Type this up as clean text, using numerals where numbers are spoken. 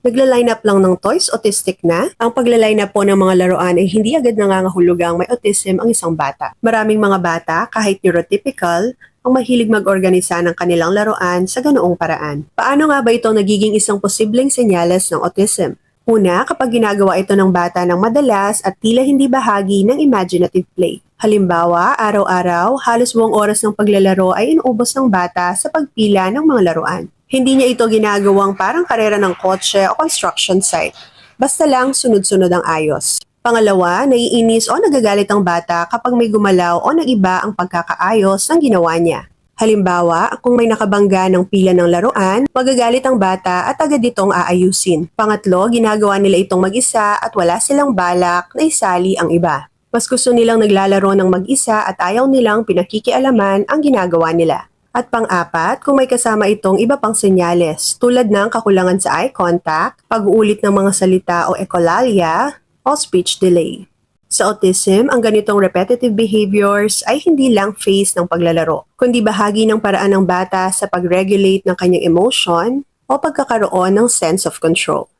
Nagla-line up lang ng toys, autistic na? Ang pagla-line up po ng mga laruan ay hindi agad nangangahulugang may autism ang isang bata. Maraming mga bata, kahit neurotypical, ang mahilig mag-organisa ng kanilang laruan sa ganoong paraan. Paano nga ba ito nagiging isang posibleng senyales ng autism? Una, kapag ginagawa ito ng bata ng madalas at tila hindi bahagi ng imaginative play. Halimbawa, araw-araw, halos buong oras ng paglalaro ay inuubos ng bata sa pagpila ng mga laruan. Hindi niya ito ginagawang parang karera ng kotse o construction site. Basta lang sunod-sunod ang ayos. Pangalawa, naiinis o nagagalit ang bata kapag may gumalaw o nag-iba ang pagkakaayos ng ginawa niya. Halimbawa, kung may nakabangga ng pila ng laruan, magagalit ang bata at agad itong aayusin. Pangatlo, ginagawa nila itong mag-isa at wala silang balak na isali ang iba. Mas gusto nilang naglalaro ng mag-isa at ayaw nilang pinakikialaman ang ginagawa nila. At pang-apat, kung may kasama itong iba pang senyales tulad ng kakulangan sa eye contact, pag-uulit ng mga salita o echolalia, o speech delay. Sa autism, ang ganitong repetitive behaviors ay hindi lang phase ng paglalaro, kundi bahagi ng paraan ng bata sa pag-regulate ng kanyang emotion o pagkakaroon ng sense of control.